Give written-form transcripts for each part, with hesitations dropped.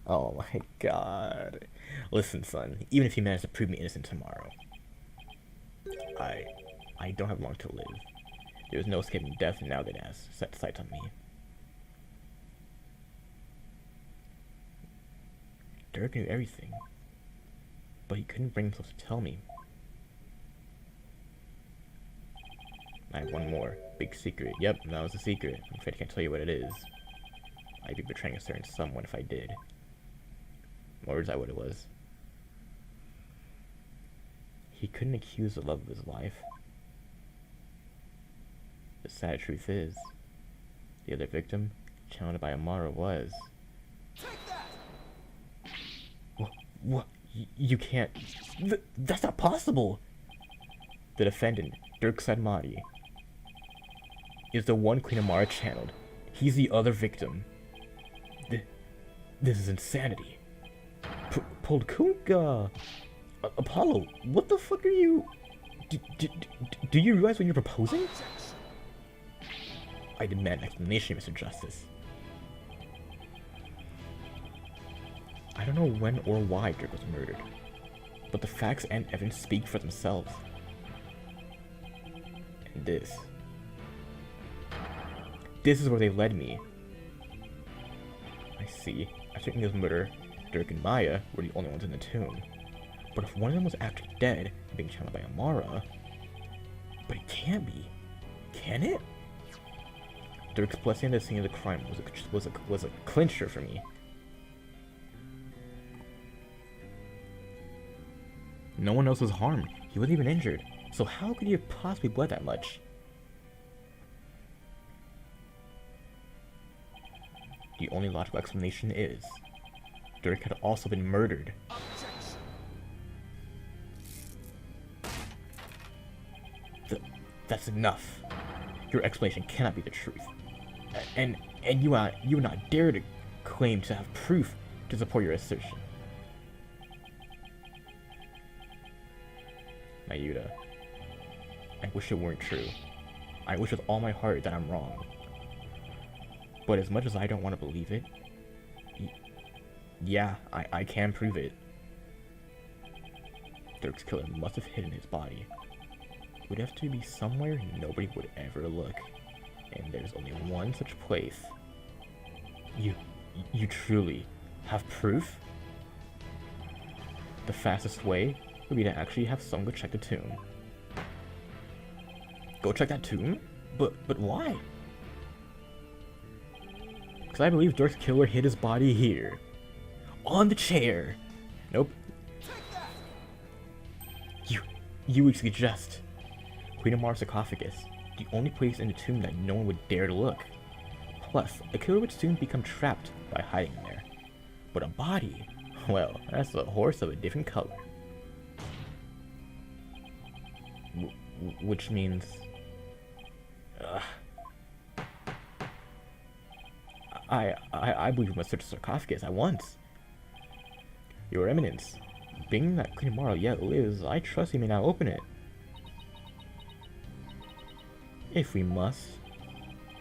Oh my god. Listen, son, even if you manage to prove me innocent tomorrow, I I don't have long to live. There's no escaping death now that it has set sights on me. Dirk knew everything, but he couldn't bring himself to tell me. I have one more big secret. Yep, that was a secret. I'm afraid I can't tell you what it is. I'd be betraying a certain someone if I did. Or is that what it was? He couldn't accuse the love of his life. The sad truth is, the other victim, challenged by Amara, was. What? What? You can't. That's not possible! The defendant, Dirk Sadmati, is the one Queen Amara channeled. He's the other victim. This is insanity. Polkunka! Apollo, what the fuck are you... Do you realize when you're proposing? I demand an explanation, Mr. Justice. I don't know when or why Dirk was murdered, but the facts and evidence speak for themselves. And this is where they led me. I see. After Inga's murder, Dirk and Maya were the only ones in the tomb. But if one of them was actually dead and being channeled by Amara... But it can't be. Can it? Dirk's blessing at the scene of the crime was a clincher for me. No one else was harmed. He wasn't even injured. So how could he have possibly bled that much? The only logical explanation is Dirk had also been murdered. That's enough. Your explanation cannot be the truth. And you would not dare to claim to have proof to support your assertion. Mayuta, I wish it weren't true. I wish with all my heart that I'm wrong. But as much as I don't want to believe it, yeah, I can prove it. Dirk's killer must have hidden his body. It would have to be somewhere nobody would ever look. And there's only one such place. You truly have proof? The fastest way would be to actually have someone go check the tomb. Go check that tomb? But why? Because I believe Dirk's killer hid his body here. On the chair. Nope. You would suggest Queen Amara's sarcophagus, the only place in the tomb that no one would dare to look. Plus, a killer would soon become trapped by hiding in there. But a body? Well, that's a horse of a different color. Which means... I believe we must search the sarcophagus at once. Your Eminence, being that Queen Amara yet lives, I trust you may now open it. If we must.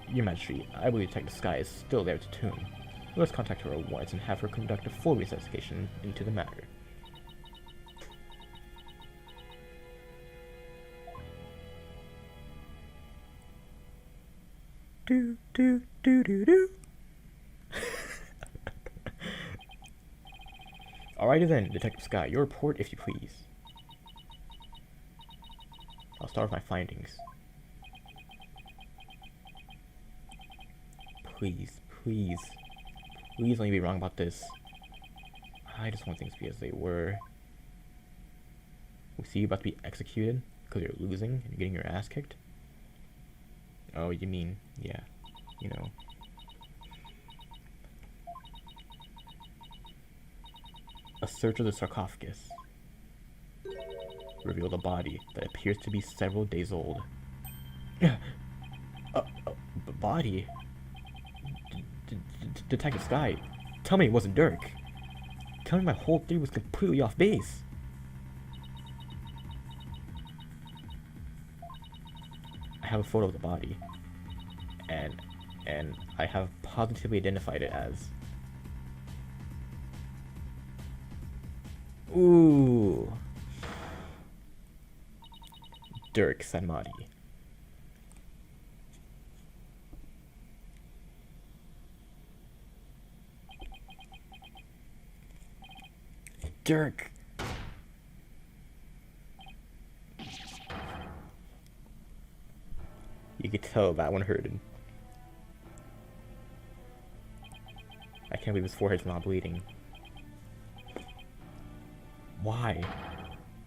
Your Majesty, I believe Detective Sky is still there at the tomb. Let us contact her at once and have her conduct a full investigation into the matter. Do do do do do. Alrighty then, Detective Sky, your report if you please. I'll start with my findings. Please, please, please let me be wrong about this. I just want things to be as they were. We see you about to be executed because you're losing and getting your ass kicked? Oh, you mean, yeah, you know. A search of the sarcophagus revealed a body that appears to be several days old. A body? Detective Sky, tell me it wasn't Dirk. Tell me my whole theory was completely off base. I have a photo of the body, and I have positively identified it as Ooh. Dirk Sanmati. Dirk. You could tell that one hurted. I can't believe his forehead's not bleeding. Why?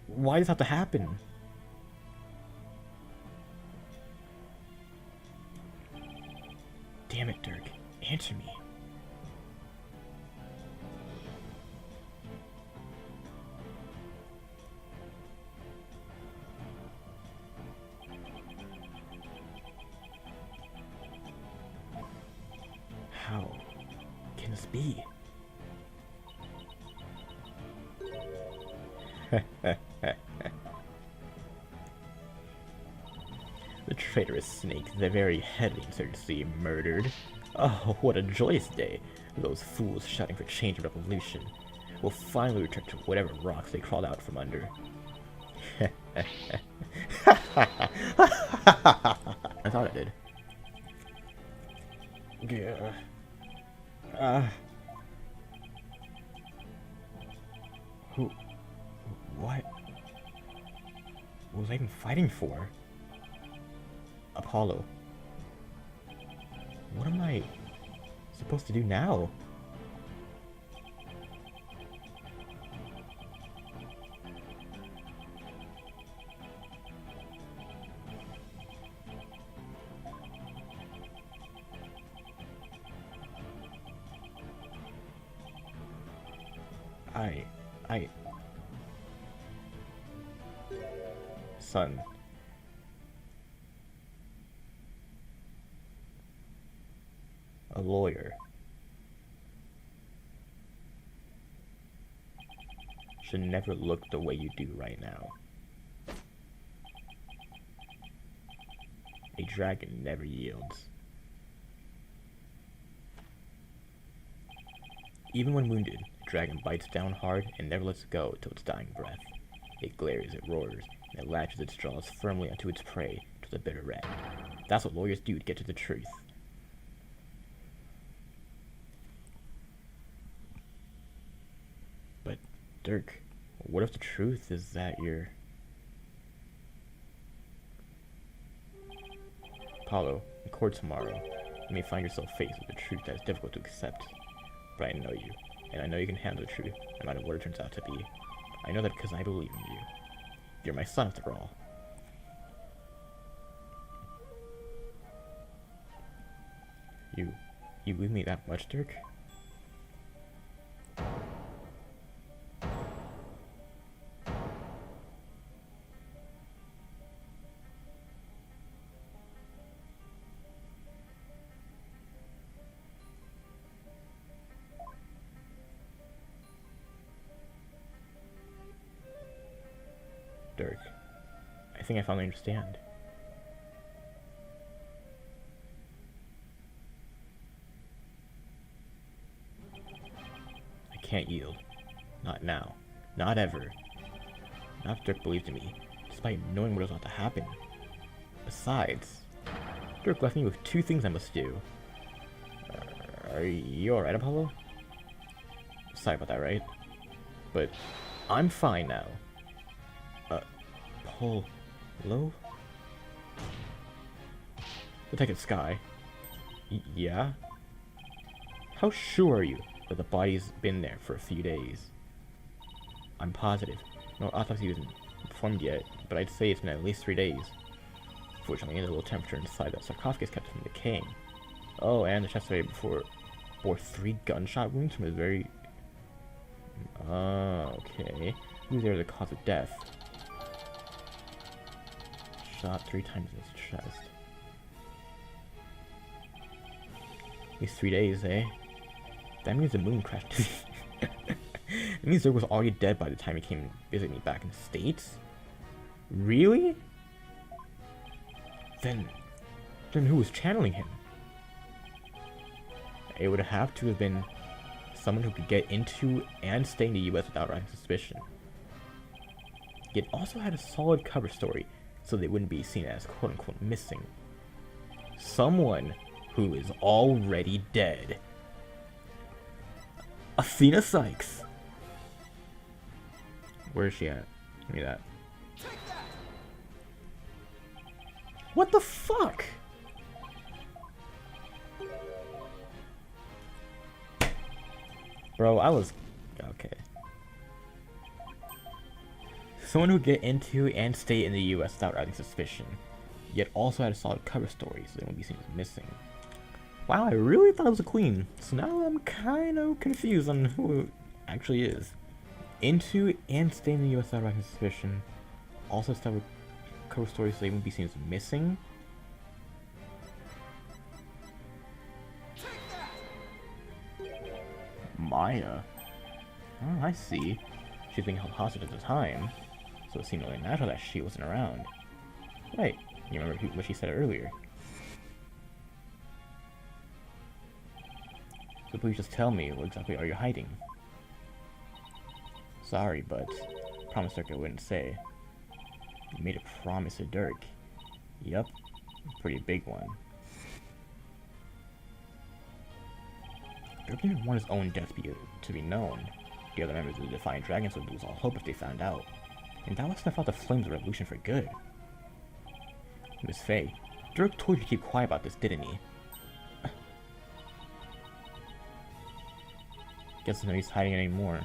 Why does that have to happen? Damn it, Dirk. Answer me. How can this be? The traitorous snake, the very head of the insurgency, murdered. Oh, what a joyous day. Those fools shouting for change and revolution will finally return to whatever rocks they crawled out from under. I thought I did. Yeah. Who? What? What was I even fighting for? Apollo. What am I supposed to do now? Son. A lawyer. Should never look the way you do right now. A dragon never yields. Even when wounded, a dragon bites down hard and never lets go till its dying breath. It glares, it roars, and it latches its jaws firmly onto its prey to the bitter end. That's what lawyers do to get to the truth. But, Dirk, what if the truth is that you're... Apollo, in court tomorrow, you may find yourself faced with a truth that is difficult to accept. But I know you, and I know you can handle the truth, no matter what it turns out to be. I know that because I believe in you. You're my son after all. You believe me that much, Dirk? Dirk, I think I finally understand. I can't yield. Not now. Not ever. Not if Dirk believed in me, despite knowing what was about to happen. Besides, Dirk left me with two things I must do. Are you alright, Apollo? Sorry about that, right? But I'm fine now. Hello? Detective Sky. Yeah? How sure are you that the body's been there for a few days? I'm positive. No autopsy isn't performed yet, but I'd say it's been at least 3 days. Fortunately, the low temperature inside that sarcophagus kept it from decaying. Oh, and the chest area bore 3 gunshot wounds from his very... okay. Who's there the cause of death? Shot 3 times in his chest. At least 3 days, eh? That means the moon crashed. It means Dirk was already dead by the time he came and visited me back in the States? Really? Then who was channeling him? It would have to have been someone who could get into and stay in the US without rising suspicion. It also had a solid cover story, so they wouldn't be seen as quote-unquote missing. Someone who is already dead. Athena Sykes. Where is she at? Give me that. What the fuck? Bro, I was... Okay. Someone who get into and stay in the US without arousing suspicion, yet also had a solid cover story, so they won't be seen as missing. Wow, I really thought it was a queen, so now I'm kind of confused on who it actually is. Into and stay in the US without arousing suspicion, also start with cover story, so they won't be seen as missing. Maya. Oh, I see. She's being held hostage at the time, so it seemed only natural that she wasn't around. Right, you remember what she said earlier. So please just tell me, what exactly are you hiding? Sorry, but promise Dirk I wouldn't say. You made a promise to Dirk. Yup, a pretty big one. Dirk didn't want his own death to be known. The other members of the Defiant Dragons would lose all hope if they found out. And that would snuff out the flames of the revolution for good. Miss Faye, Dirk told you to keep quiet about this, didn't he? Guess no use hiding anymore.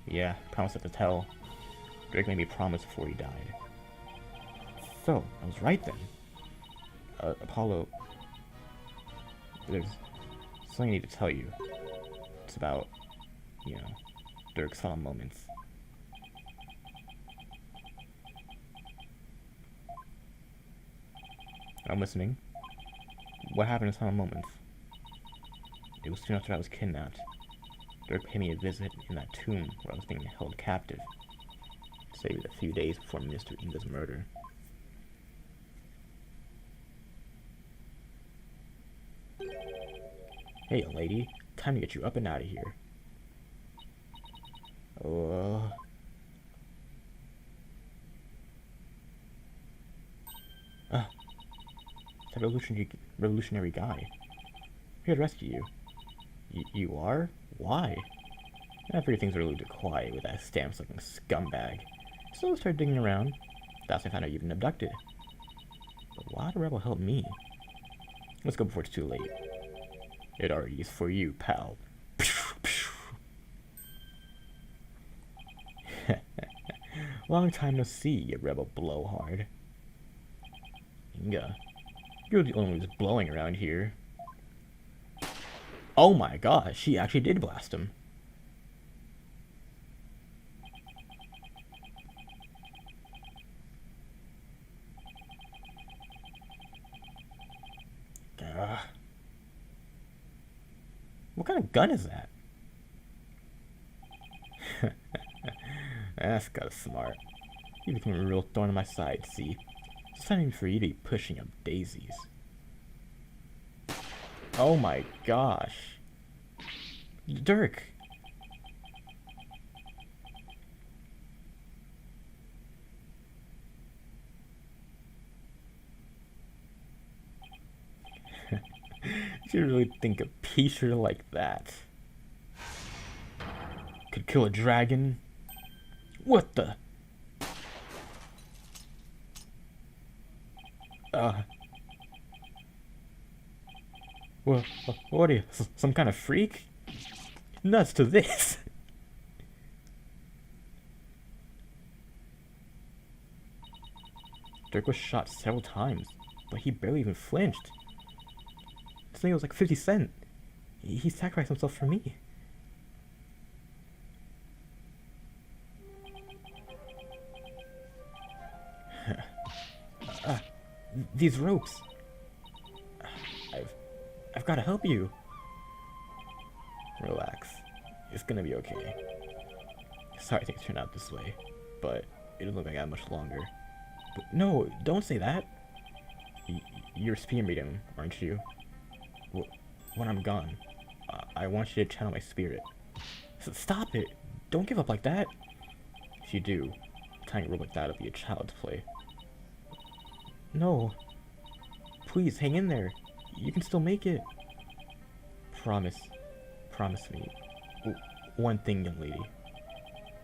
Yeah, promise not to tell. Dirk made me promise before he died. So, I was right then. Apollo... There's something I need to tell you. It's about, you know, Dirk's final moments. I'm listening. What happened in his final moments? It was soon after I was kidnapped. Dirk paid me a visit in that tomb where I was being held captive. Saved a few days before Mr. Inga's murder. Hey, young lady. Time to get you up and out of here. That revolutionary guy. Here to rescue you. You are? Why? I figured things were a little bit quiet with that stamps-looking scumbag. So I started digging around. That's when I found out you've been abducted. But why would a rebel help me? Let's go before it's too late. It already is for you, pal. Long time no see, you rebel blowhard. Inga, you're the only one who's blowing around here. Oh my gosh, she actually did blast him. What kind of gun is that? That's kinda smart. You become a real thorn in my side, see? It's time for you to be pushing up daisies. Oh my gosh. Dirk! You really think a Peter like that could kill a dragon? What the? What are you, some kind of freak? Nuts to this. Dirk was shot several times, but he barely even flinched. This thing was like 50 Cent. He sacrificed himself for me. These ropes. I've got to help you. Relax. It's gonna be okay. Sorry things turned out this way, but it doesn't look like I got much longer. But no, don't say that. You're a spirit medium, aren't you? When I'm gone, I want you to channel my spirit. Stop it! Don't give up like that! If you do, tiny role like that would be a child's play. No. Please, hang in there. You can still make it. Promise. Promise me. One thing, young lady.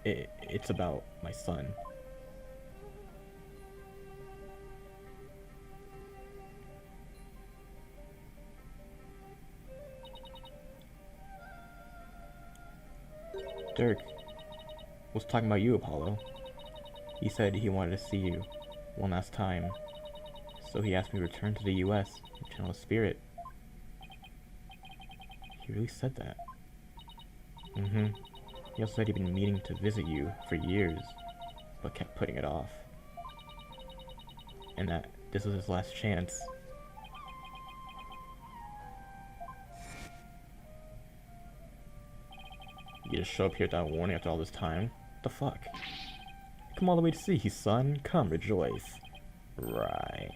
It's about my son. Dirk was talking about you, Apollo. He said he wanted to see you one last time, so he asked me to return to the US and channel his spirit. He really said that. He also said he'd been meaning to visit you for years, but kept putting it off. And that this was his last chance. You just show up here without warning after all this time? What the fuck? Come all the way to see, son. Come, rejoice. Right.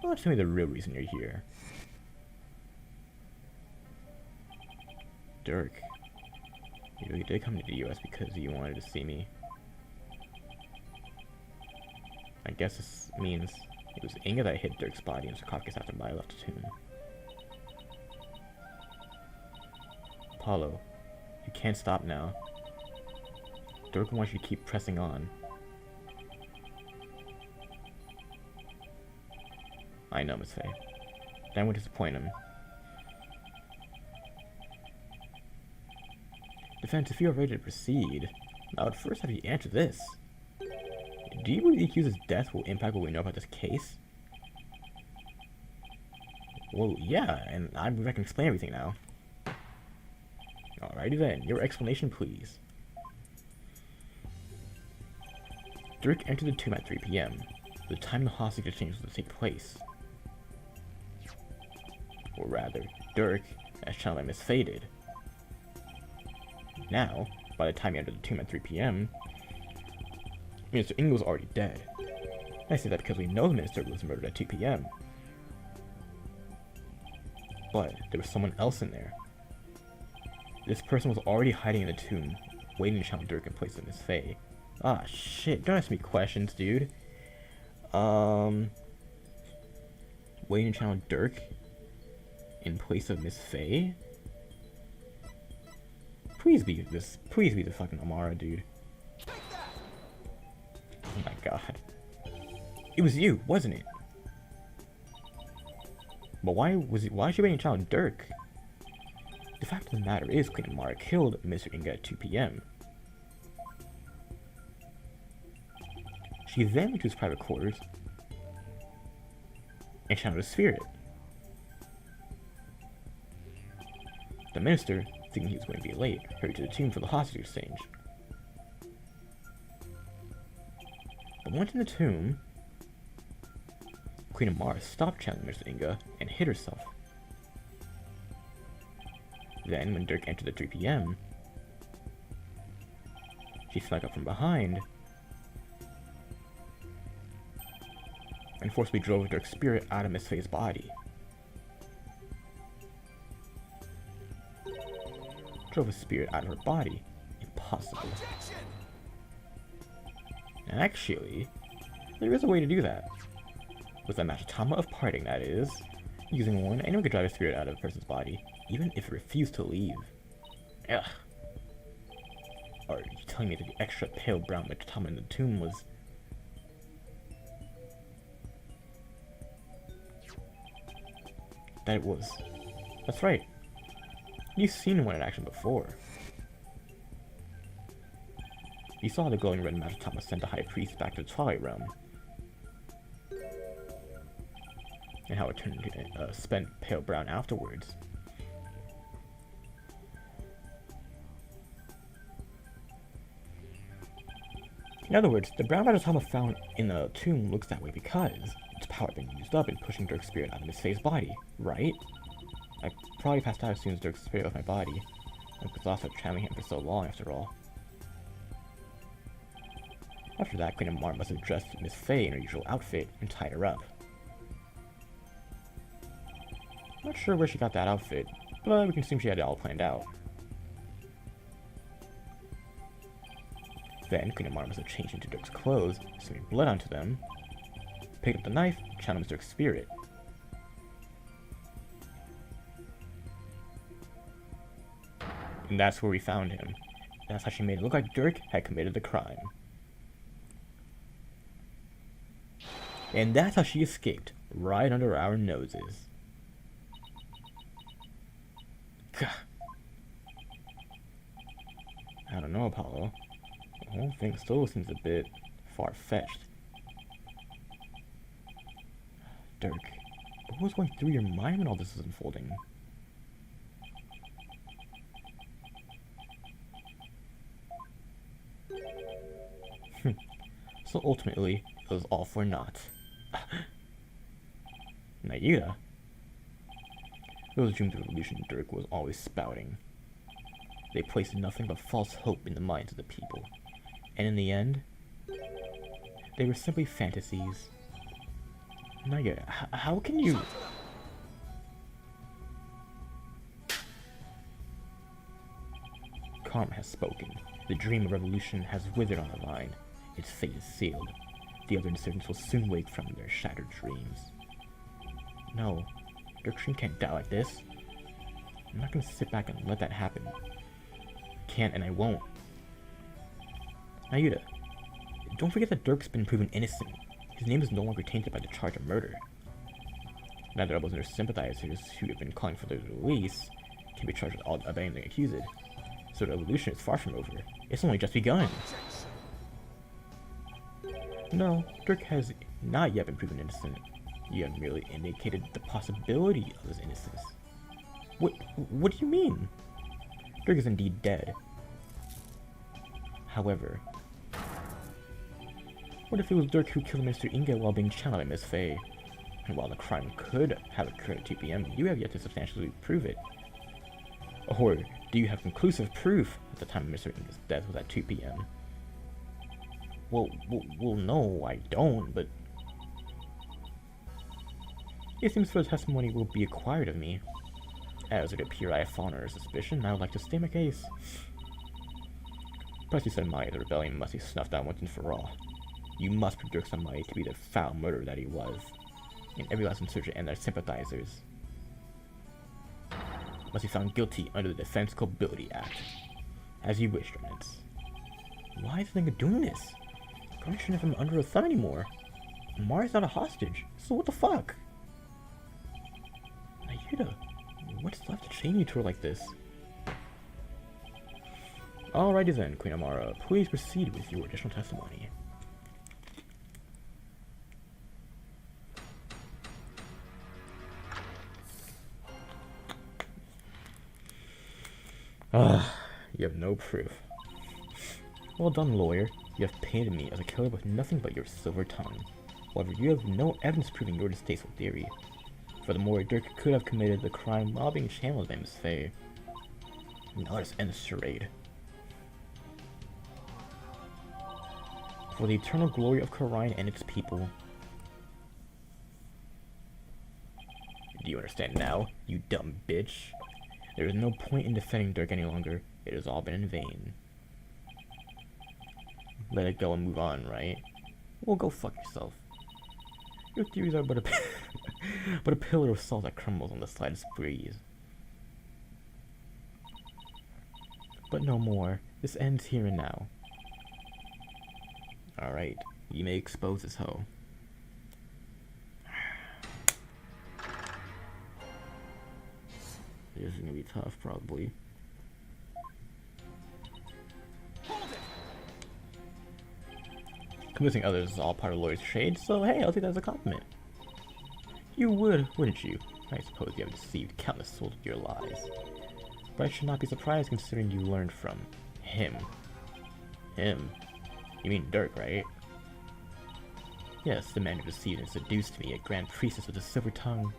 Well, tell me the real reason you're here. Dirk, you really did come to the US because you wanted to see me. I guess this means it was Inga that hid Dirk's body in sarcophagus after Maya left the tomb. Apollo, you can't stop now. Dirk wants you to keep pressing on. I know, Miss Faye. That would disappoint him. Defense, if you are ready to proceed, I would first have you answer this. Do you believe the accused's death will impact what we know about this case? Well, yeah, and I can explain everything now. Alrighty then, your explanation please. Dirk entered the tomb at 3 p.m., the time the hostage exchange was to take place. Or rather, Dirk, as channeled by Miss Faye did. Now, by the time he entered the tomb at 3 p.m., Minister Inga was already dead. I say that because we know the minister was murdered at 2 p.m. But there was someone else in there. This person was already hiding in the tomb, waiting to channel Dirk in place of Miss Faye. Ah, shit, don't ask me questions, dude. Waiting to channel Dirk in place of Miss Faye? Please be the fucking Amara, dude. Oh my god. It was you, wasn't it? But why is she waiting to channel Dirk? The fact of the matter is, Queen Amara killed Mr. Inga at 2 p.m. She then went to his private quarters and channeled a spirit. The minister, thinking he was going to be late, hurried to the tomb for the hostage exchange. But once in the tomb, Queen Amara stopped channeling Mr. Inga and hid herself. Then, when Dirk entered at 3 p.m., she snuck up from behind and forcibly drove Dirk's spirit out of Miss Faye's body. Drove a spirit out of her body? Impossible. Actually, there is a way to do that. With a Machinima of Parting, that is. Using one, anyone could drive a spirit out of a person's body, even if it refused to leave. Ugh. Are you telling me that the extra pale brown Machinima in the tomb was... That it was... That's right. You've seen one in action before. You saw the glowing red Machinima send the High Priest back to the Twilight Realm. And how it turned into spent pale brown afterwards. In other words, the brown Machinima found in the tomb looks that way because its power had been used up in pushing Dirk's spirit out of Miss Faye's body, right? I probably passed out as soon as Dirk's spirit left my body. I was lost after channeling him for so long, after all. After that, Queen Amara must have dressed Miss Faye in her usual outfit and tied her up. Not sure where she got that outfit, but we can assume she had it all planned out. Then Queen Amara must have changed into Dirk's clothes, smeared blood onto them, picked up the knife, channeled Dirk's spirit. And that's where we found him. That's how she made it look like Dirk had committed the crime. And that's how she escaped, right under our noses. Gah. I don't know, Apollo. The whole thing still seems a bit far-fetched. Dirk, what was going through your mind when all this was unfolding? So ultimately, it was all for naught. Nayuta? Those dreams of revolution Dirk was always spouting. They placed nothing but false hope in the minds of the people. And in the end, they were simply fantasies. Nayuta, how can you... Karma has spoken. The dream of revolution has withered on the vine. Its fate is sealed. The other insurgents will soon wake from their shattered dreams. No, Dirk's dream can't die like this. I'm not gonna sit back and let that happen. Can't and I won't. Nayuta, don't forget that Dirk's been proven innocent. His name is no longer tainted by the charge of murder. Neither of those other sympathizers who have been calling for their release can be charged with all abetting the accused. So the revolution is far from over. It's only just begun. No, Dirk has not yet been proven innocent. You have merely indicated the possibility of his innocence. What do you mean? Dirk is indeed dead. However, what if it was Dirk who killed Mr. Inga while being channeled by Miss Faye? And while the crime could have occurred at 2 p.m., you have yet to substantially prove it. Or do you have conclusive proof that the time of Mr. Inga's death was at 2 p.m.? Well, no, I don't, but... It seems further testimony will be acquired of me. As it appears I have fallen under suspicion, I would like to state my case. Percy said the rebellion must be snuffed out once and for all. You must prove Dirk Samai to be the foul murderer that he was, and every last insurgent and their sympathizers must be found guilty under the Defense Culpability Act. As you wish, Dreads. Why is Linga doing this? Garnet shouldn't have him under a thumb anymore. Mari's not a hostage, so what the fuck? Nayuta, what's left to chain you to her like this? Alrighty then, Queen Amara, please proceed with your additional testimony. You have no proof. Well done, lawyer. You have painted me as a killer with nothing but your silver tongue. However, you have no evidence proving your distasteful theory. Furthermore, Dirk could have committed the crime while being channeled by Miss Faye. Now let us end this charade. For the eternal glory of Khura'in and its people. Do you understand now, you dumb bitch? There is no point in defending Dirk any longer. It has all been in vain. Let it go and move on, right? Well, go fuck yourself. Your theories are but a pillar of salt that crumbles on the slightest breeze. But no more. This ends here and now. Alright, you may expose this hoe. This is gonna be tough, probably. Convincing others is all part of the lawyer's trade, so hey, I'll take that as a compliment. You would, wouldn't you? I suppose you have deceived countless souls with your lies. But I should not be surprised considering you learned from him. Him? You mean Dirk, right? Yes, the man who deceived and seduced me, a grand priestess with a silver tongue.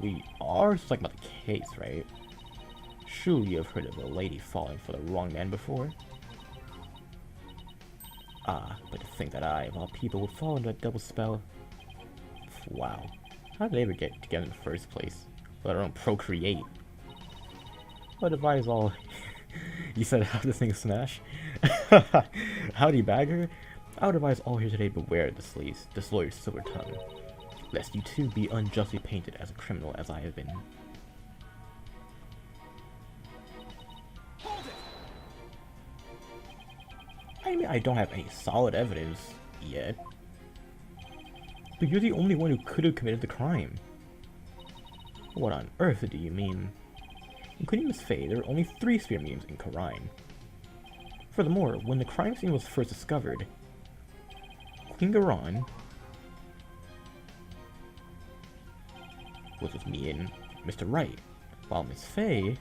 We are talking about the case, right? Surely you have heard of a lady falling for the wrong man before? Ah, but to think that I, of all people, would fall into that double spell. Wow. How did they ever get together in the first place? Let alone procreate. What advise all You said how this thing smash? Howdy, bagger. I would advise all here today beware the lawyer's silver tongue, lest you too be unjustly painted as a criminal as I have been. I mean, I don't have any solid evidence yet. But you're the only one who could have committed the crime. What on earth do you mean? Including Miss Faye, there were only 3 spear mediums in Khura'in. Furthermore, when the crime scene was first discovered, Queen Garon was with me and Mr. Wright, while Miss Faye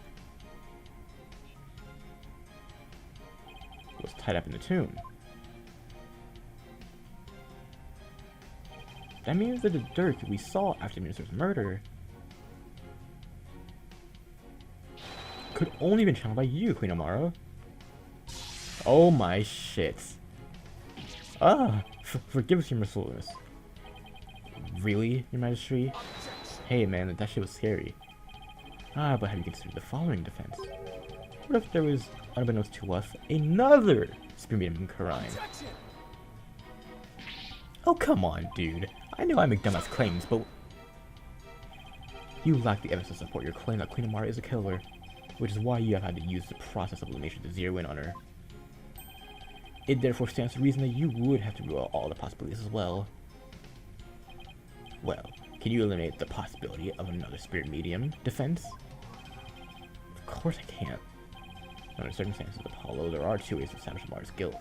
was tied up in the tomb. That means that the Dirk we saw after the Minister's murder could only have been channeled by you, Queen Amara. Oh my shit. Forgive us, your mercilessness. Really, your majesty? Hey man, that shit was scary. But have you considered the following defense? What if there was, unbeknownst to us, another spear medium in Khura'in? Oh come on, dude. I know I make dumbass claims, but you lack the evidence to support your claim that Queen Amara is a killer, which is why you have had to use the process of elimination to zero in on her. It therefore stands to reason that you would have to rule out all the possibilities as well. Well, can you eliminate the possibility of another spirit medium defense? Of course I can't. Under the circumstances of Apollo, there are 2 ways to establish Amara's guilt.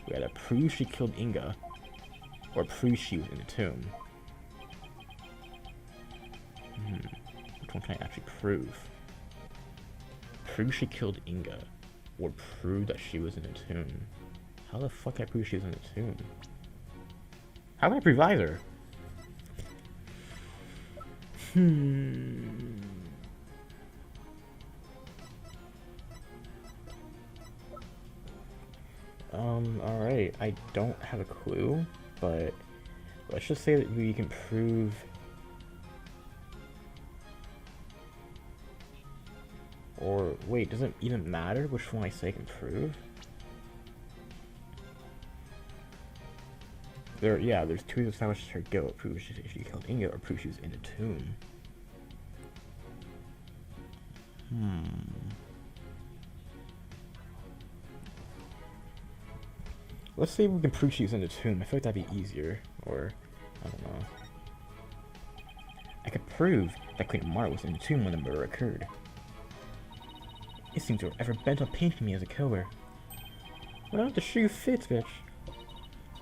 We either prove she killed Inga, or prove she was in the tomb. Which one can I actually prove? Prove she killed Inga, or prove that she was in the tomb? How the fuck can I prove she was in the tomb? How can I prove either? Alright, I don't have a clue, but let's just say that we can prove... Or, wait, does it even matter which one I say I can prove? There's 2 ways to establish her guilt. Prove she killed Inga, or prove she was in the tomb. Let's say we can prove she was in the tomb. I feel like that'd be easier. Or, I don't know. I could prove that Queen Amara was in the tomb when the murder occurred. It seems you were ever bent on painting me as a killer. Well, the shoe fits, bitch.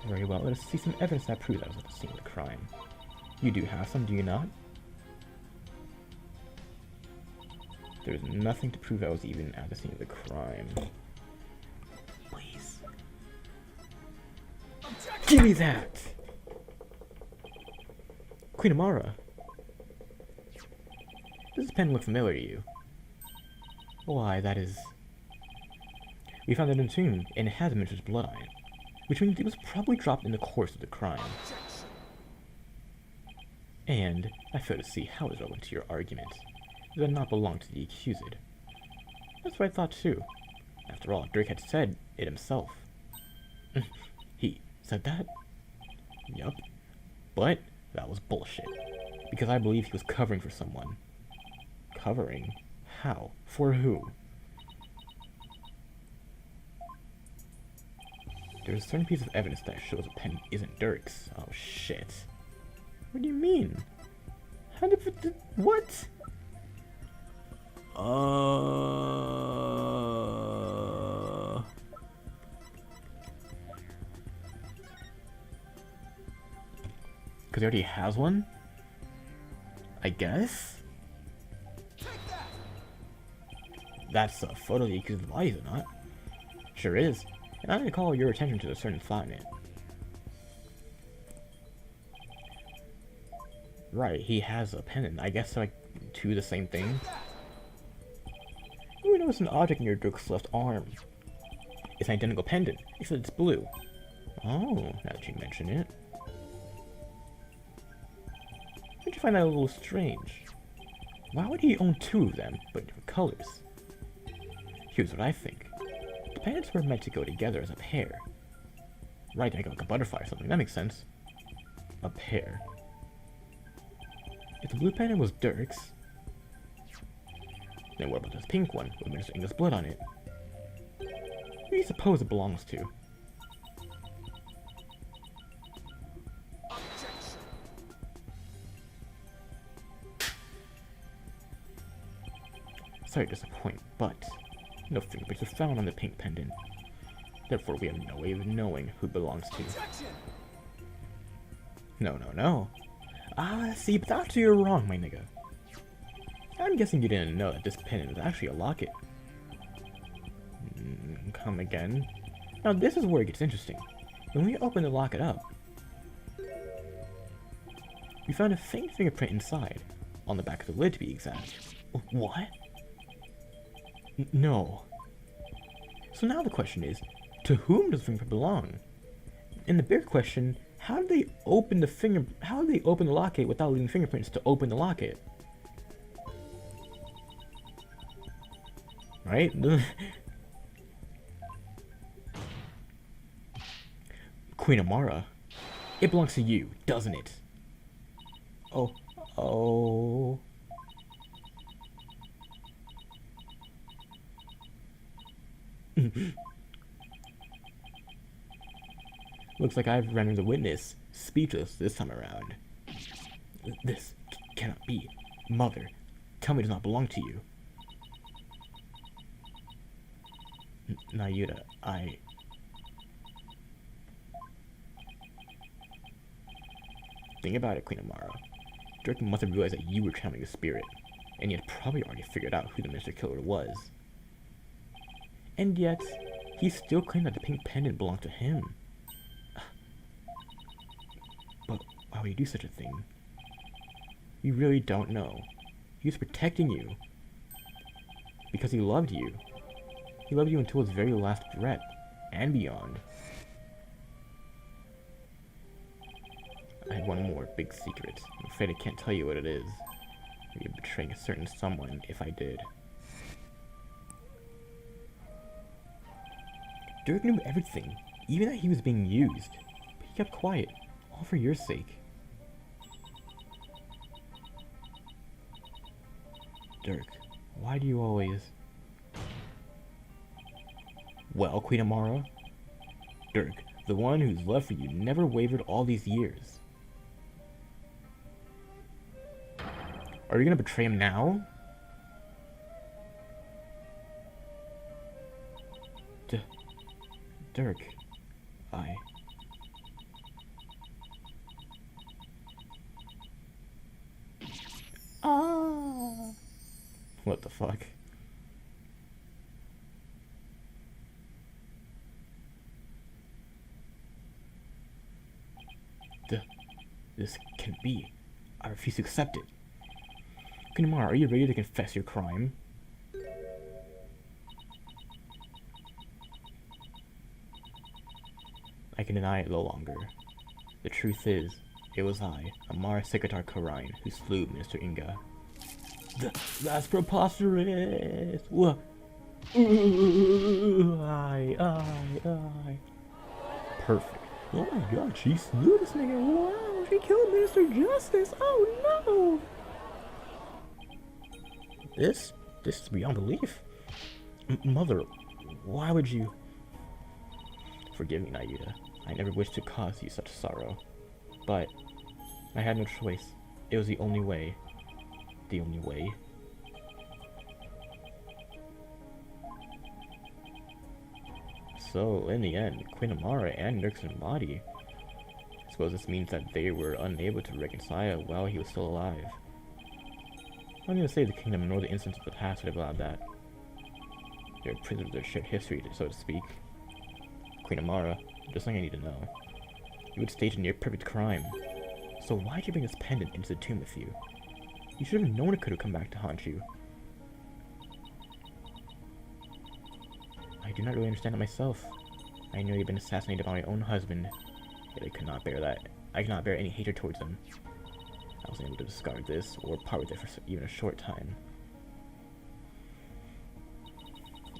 Very well, let us see some evidence that proves I was at the scene of the crime. You do have some, do you not? There's nothing to prove I was even at the scene of the crime. Please. Give me that! Queen Amara. Does this pen look familiar to you? Why, that is... We found it in the tomb, and it has a Minister's blood on it, which means it was probably dropped in the course of the crime. And I fail to see how it's relevant to your argument. It does not belong to the accused. That's what I thought too. After all, Dirk had said it himself. He said that? Yup. But that was bullshit. Because I believe he was covering for someone. Covering? How? For who? There's a certain piece of evidence that shows a pen isn't Dirk's. Oh shit. What do you mean? How did... What? Because he already has one? I guess? That's a photo the accused's body, is it not? Sure is. And I need to call your attention to a certain flaw in it. Right, he has a pendant. I guess like 2 the same thing. You notice an object near Dirk's left arm. It's an identical pendant, except it's blue. Oh, now that you mention it. Don't you find that a little strange? Why would he own 2 of them, but different colors? Here's what I think. planets were meant to go together as a pair. Right, like a butterfly or something. That makes sense. A pair. If the blue planet was Dirk's, then what about this pink one with Mr. Inga's blood on it? Who do you suppose it belongs to? Sorry to disappoint, but no fingerprints were found on the pink pendant. Therefore, we have no way of knowing who it belongs to. No. Ah, see, but that's where you're wrong, my nigga. I'm guessing you didn't know that this pendant was actually a locket. Come again? Now this is where it gets interesting. When we open the locket up, we found a faint fingerprint inside, on the back of the lid to be exact. What? No. So now the question is, to whom does the fingerprint belong? And the bigger question, how did they open the locket without leaving fingerprints to open the locket? Right? Queen Amara. It belongs to you, doesn't it? Oh. Looks like I've rendered the witness speechless this time around. This cannot be. Mother, tell me it does not belong to you. Nayuta, Think about it, Queen Amara. Dirk must have realized that you were channeling the spirit, and he had probably already figured out who the Mr. Killer was. And yet, he still claimed that the pink pendant belonged to him. But why would he do such a thing? We really don't know. He was protecting you. Because he loved you. He loved you until his very last breath, and beyond. I have one more big secret. I'm afraid I can't tell you what it is. I'd be betraying a certain someone if I did. Dirk knew everything, even that he was being used. But he kept quiet, all for your sake. Dirk, why do you always... Well, Queen Amara? Dirk, the one whose love for you never wavered all these years. Are you gonna betray him now? Dirk, What the fuck? This can't be. I refuse to accept it. Queen Amara, are you ready to confess your crime? I can deny it no longer. The truth is, it was I, Amara Sekitar Karain, who slew Minister Inga. That's preposterous! What? Perfect. Oh my god, she slew this nigga. Wow, she killed Minister Justice. Oh no! This is beyond belief. Mother, why would you... Forgive me, Nayuta. I never wished to cause you such sorrow. But I had no choice. It was the only way. The only way. So, in the end, Queen Amara and Dirk's body. I suppose this means that they were unable to reconcile while he was still alive. I'm gonna say the kingdom nor the instance of the past would have allowed that. They're prisoners of their shared history, so to speak. Queen Amara, just something I need to know. You would stage a near-perfect crime. So why'd you bring this pendant into the tomb with you? You should have known it could have come back to haunt you. I do not really understand it myself. I know you've been assassinated by my own husband, yet I could not bear that. I cannot bear any hatred towards him. I wasn't able to discard this, or part with it for even a short time.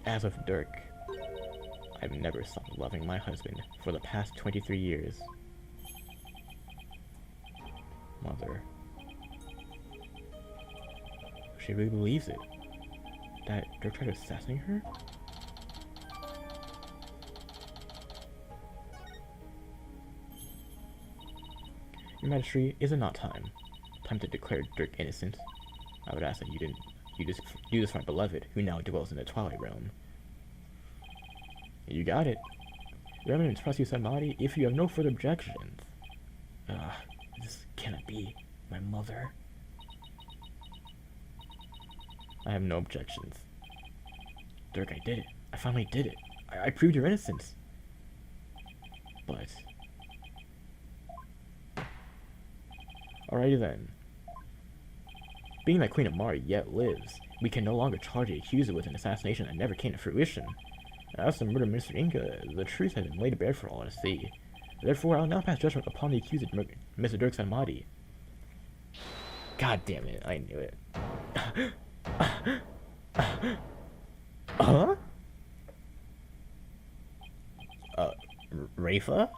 As of Dirk, I've never stopped loving my husband for the past 23 years. Mother. She really believes it. That Dirk tried to assassinate her? Your Majesty, is it not time? Time to declare Dirk innocent? I would ask that you do this for my beloved, who now dwells in the Twilight Realm. You got it. Your Eminence, Prosecute Samadhi, if you have no further objections. This cannot be. My mother. I have no objections. Dirk, I did it. I finally did it. I proved your innocence. But... Alrighty then. Being that Queen Amara yet lives, we can no longer charge the accuser with an assassination that never came to fruition. As to murder Mr. Inga, the truth has been laid bare for all to see. Therefore, I'll now pass judgment upon the accuser, Mr. Dirk Samadhi. God damn it, I knew it. Huh? Rafa?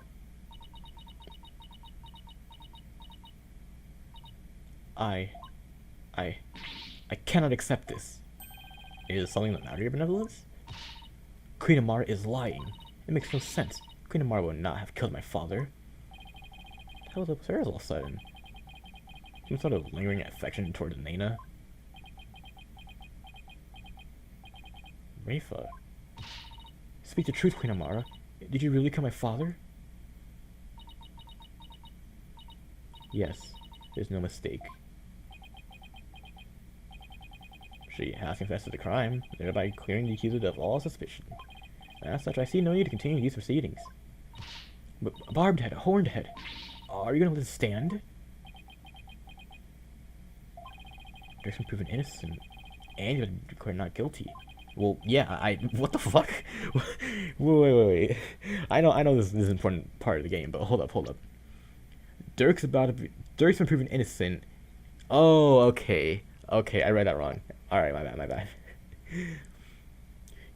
I cannot accept this. Is something the matter, your benevolence? Queen Amara is lying. It makes no sense. Queen Amara would not have killed my father. What the hell is upstairs all of a sudden? Some sort of lingering affection towards Nana? Rafa? Speak the truth, Queen Amara. Did you really kill my father? Yes, there's no mistake. She has confessed to the crime, thereby clearing the accuser of all suspicion. As such, I see no need to continue these proceedings. But Barbed Head, Horned Head, are you gonna let this stand? Dirk's been proven innocent, and you've been declared not guilty. Well, yeah, what the fuck? wait. I know this is an important part of the game, but hold up. Dirk's been proven innocent. Oh, okay, I read that wrong. Alright, my bad.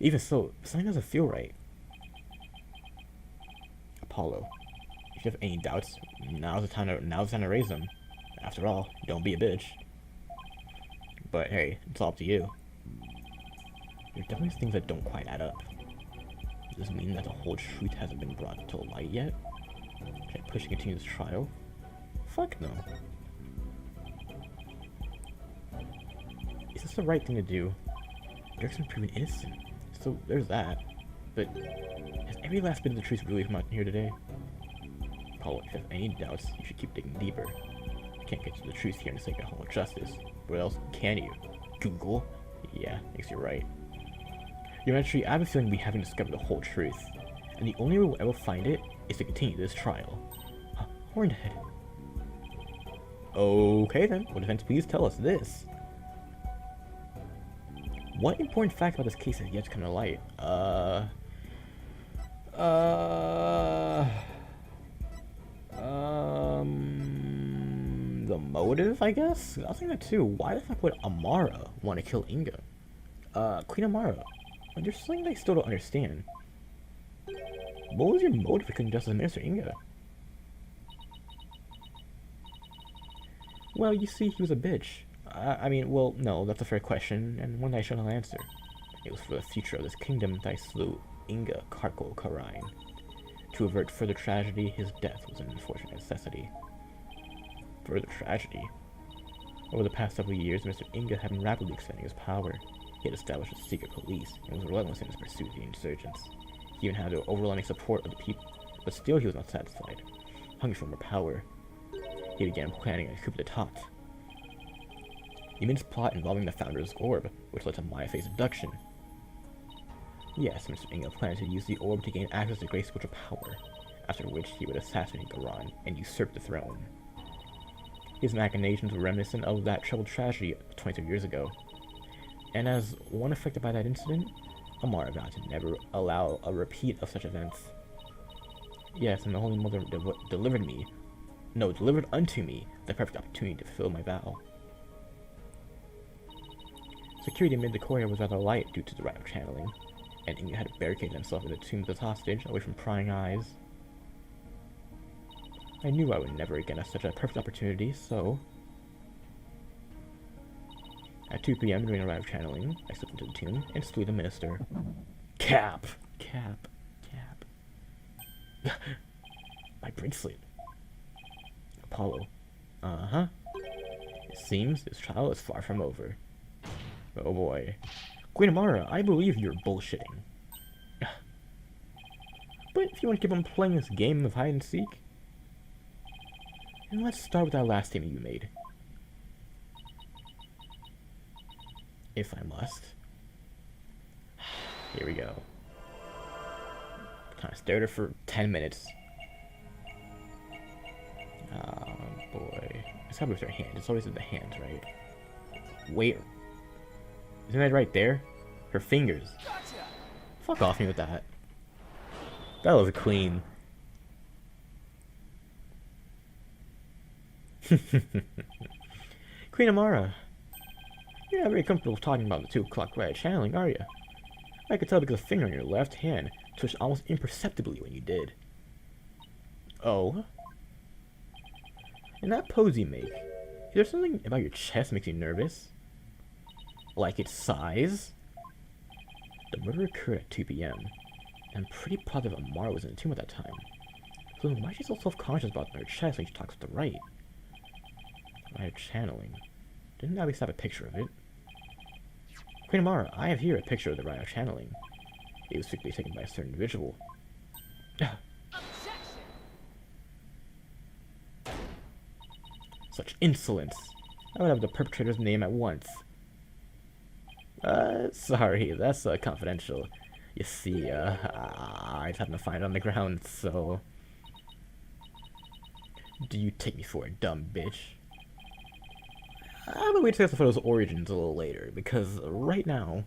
Even so, something doesn't feel right. Apollo, if you have any doubts, now's the time to raise them. After all, don't be a bitch. But hey, it's all up to you. There are definitely things that don't quite add up. Does this mean that the whole truth hasn't been brought to light yet? Should I push to continue this trial? Fuck no. Is this the right thing to do? Dirk's been proven innocent, so there's that. But has every last bit of the truth really come out here today? Apollo, if you have any doubts, you should keep digging deeper. You can't get to the truth here in the sake of Hall of Justice. Where else can you? Google? Yeah, I guess you're right. Your Majesty, I have a feeling we haven't discovered the whole truth, and the only way we'll ever find it is to continue this trial. Horned Head. Okay then, what defense please tell us this? What important fact about this case has yet to come to light? The motive, I guess? I was thinking that too. Why the fuck would Amara want to kill Inga? Queen Amara, there's something I still don't understand. What was your motive for killing Justice Minister Inga? Well, you see, he was a bitch. I mean, well, no, that's a fair question, and one that I shall not answer. It was for the future of this kingdom that I slew Inga Karko Karine. To avert further tragedy, his death was an unfortunate necessity. Further tragedy? Over the past several years, Mr. Inga had been rapidly expanding his power. He had established a secret police, and was relentless in his pursuit of the insurgents. He even had the overwhelming support of the people, but still he was not satisfied. Hungry for more power, he began planning a coup d'etat. He made his plot involving the founder's orb, which led to Maya Fey's abduction. Yes, Mr. Inga planned to use the orb to gain access to great spiritual power, after which he would assassinate Garan and usurp the throne. His machinations were reminiscent of that troubled tragedy 23 years ago, and as one affected by that incident, Amara vowed to never allow a repeat of such events. Yes, and the Holy Mother delivered unto me the perfect opportunity to fulfill my vow. Security amid the courtyard was rather light due to the rite of channeling. and Inga had barricaded himself in the tomb with his hostage, away from prying eyes. I knew I would never again have such a perfect opportunity, so... At 2 p.m. during a round of channeling, I slipped into the tomb and slew the minister. Cap! Cap. Cap. My bracelet. Apollo. Uh-huh. It seems this trial is far from over. Oh boy. Queen Amara, I believe you're bullshitting. But if you want to keep on playing this game of hide and seek, then let's start with that last statement you made. If I must. Here we go. Kind of stared at her for 10 minutes. Oh boy. It's gotta be with her hand. It's always with the hands, right? Wait. Isn't that right there? Her fingers. Gotcha. Fuck off me with that. That was a queen. Queen Amara. You're not very comfortable talking about the 2 o'clock riot channeling, are you? I could tell because the finger on your left hand twitched almost imperceptibly when you did. Oh? In that pose you make, is there something about your chest that makes you nervous? Like its size? The murder occurred at 2 p.m. I'm pretty positive Amara was in the tomb at that time. So why is she so self-conscious about her chest when she talks with the right? Riot channeling. Didn't I at least have a picture of it? Queen Amara, I have here a picture of the riot channeling. It was strictly taken by a certain individual. Such insolence! I would have the perpetrator's name at once. Sorry, that's confidential. You see, I just happened to find it on the ground, so... Do you take me for a dumb bitch? I'm gonna wait to discuss the photo's origins a little later, because right now,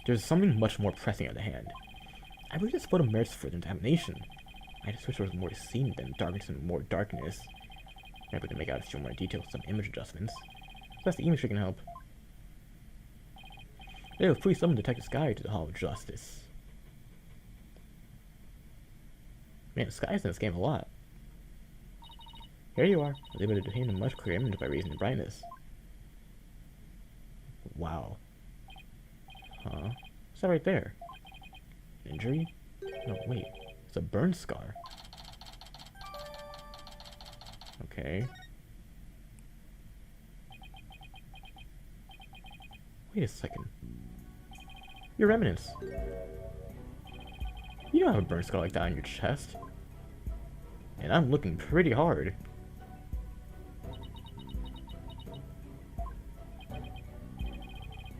there's something much more pressing at hand. I believe this photo merits further examination. I just wish there was more seen than darkness and more darkness. I'm able to make out a few more details with some image adjustments. So that's the image that can help. They will please summon Detective Sky to the Hall of Justice. Man, Sky's in this game a lot. Here you are. I was able to obtain a much clearer image by raising the brightness. Wow. Huh? What's that right there? Injury? No, wait. It's a burn scar. Okay. Wait a second. Your remnants. You don't have a burn scar like that on your chest. And I'm looking pretty hard.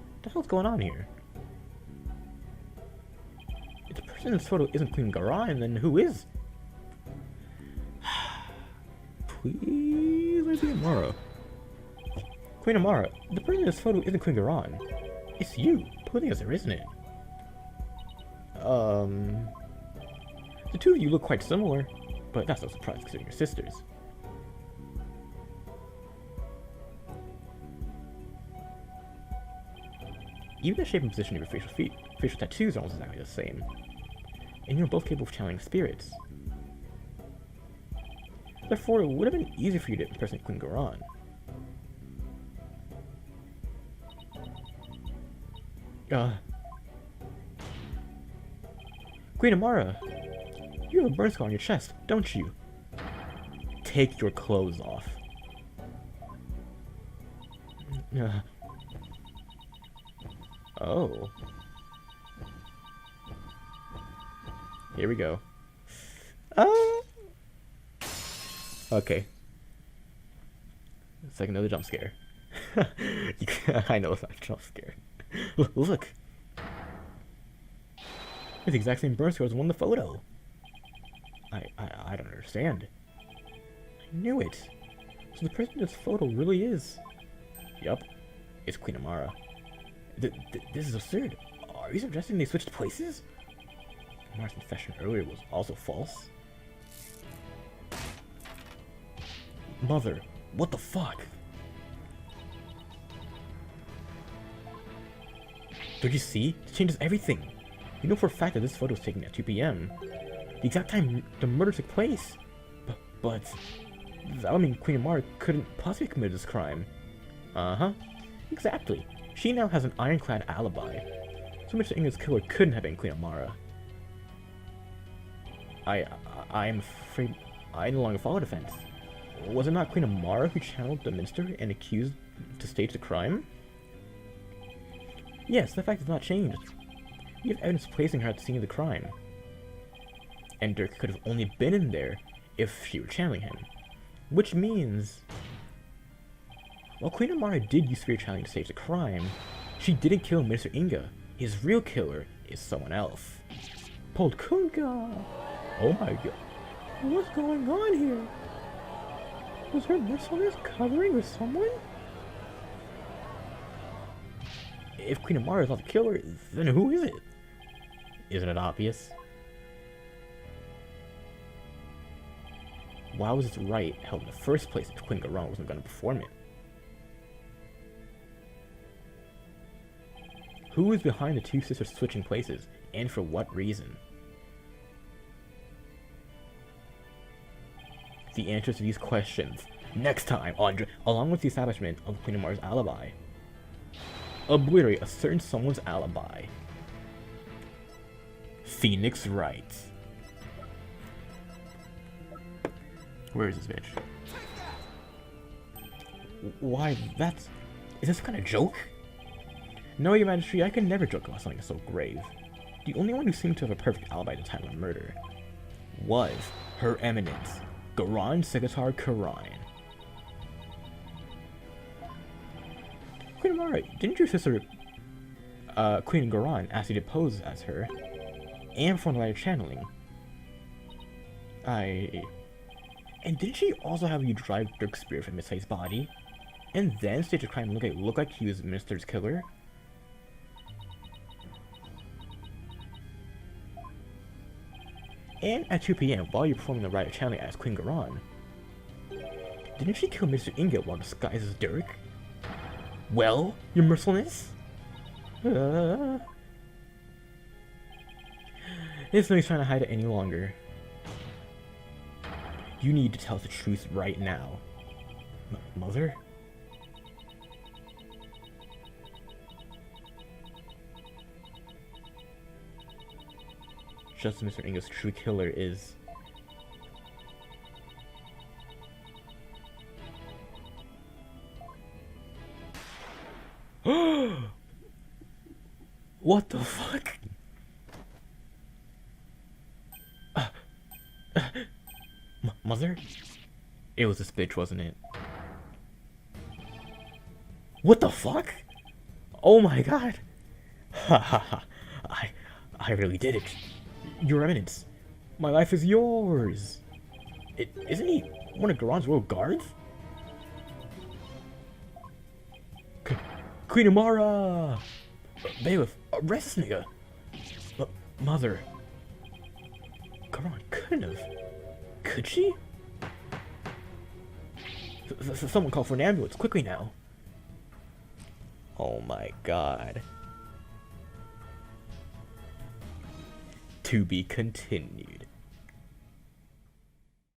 What the hell's going on here? If the person in this photo isn't Queen Garan, then who is? Please, where's Queen Amara? Queen Amara, the person in this photo isn't Queen Garan. It's you. Putting us there, isn't it? The two of you look quite similar, but that's no surprise considering you're sisters. Even the shape and position of your facial tattoos are almost exactly the same. And you're both capable of channeling spirits. Therefore, it would have been easier for you to impersonate Queen Garan. Queen Amara, you have a burn scar on your chest, don't you? Take your clothes off. Oh. Here we go. Okay. It's like another jump scare. I know it's not a jump scare. Look. It's the exact same burn scar as the one in the photo. I don't understand. I knew it. So the person in this photo really is... Yup. It's Queen Amara. This is absurd. Are you suggesting they switched places? Amara's confession earlier was also false. Mother, what the fuck? Don't you see? It changes everything. You know for a fact that this photo was taken at 2 p.m. The exact time the murder took place. But that would mean Queen Amara couldn't possibly commit this crime. Uh-huh. Exactly. She now has an ironclad alibi. So Mr. Inga's killer couldn't have been Queen Amara. I'm afraid I no longer follow defense. Was it not Queen Amara who channeled the minister and accused to stage the crime? Yes, the fact has not changed. We have evidence placing her at the scene of the crime. And Dirk could have only been in there if she were channeling him. Which means... while Queen Amara did use spirit channeling to stage the crime, she didn't kill Mr. Inga. His real killer is someone else. Polkunga! Oh my god. What's going on here? Was her merciless covering with someone? If Queen Amara is not the killer, then who is it? Isn't it obvious? Why was this right held in the first place if Queen Garon wasn't going to perform it? Who is behind the two sisters switching places, and for what reason? The answers to these questions next time on along with the establishment of Queen Amara's alibi. Obliterate a certain someone's alibi. Phoenix Wright. Where is this bitch? Why, that's... is this kind of joke? No, your majesty, I can never joke about something so grave. The only one who seemed to have a perfect alibi at the time of the murder was Her Eminence, Garon Segatar Karan. Queen Amara, didn't your sister, Queen Garon, ask you to pose as her, and perform the light channeling? And didn't she also have you drive Dirk's spirit from Miss Hei's body, and then stage a crime and look like he was the minister's killer? And at 2 p.m., while you're performing the rite of channeling as Queen Garon, didn't she kill Mr. Inga while disguised as Dirk? Well, your mercilessness? It's no use trying to hide it any longer. You need to tell us the truth right now. Mother? Just Mr. Inga's true killer is... What the fuck? Mother? It was this bitch, wasn't it? What the fuck? Oh my god! Ha ha ha! I really did it. Your Eminence, my life is yours. Isn't he one of Garon's royal guards? Queen Amara! Bailiff, arrest this nigga! Mother... Garon couldn't have... Could she? Someone call for an ambulance, quickly now. Oh my god. To be continued.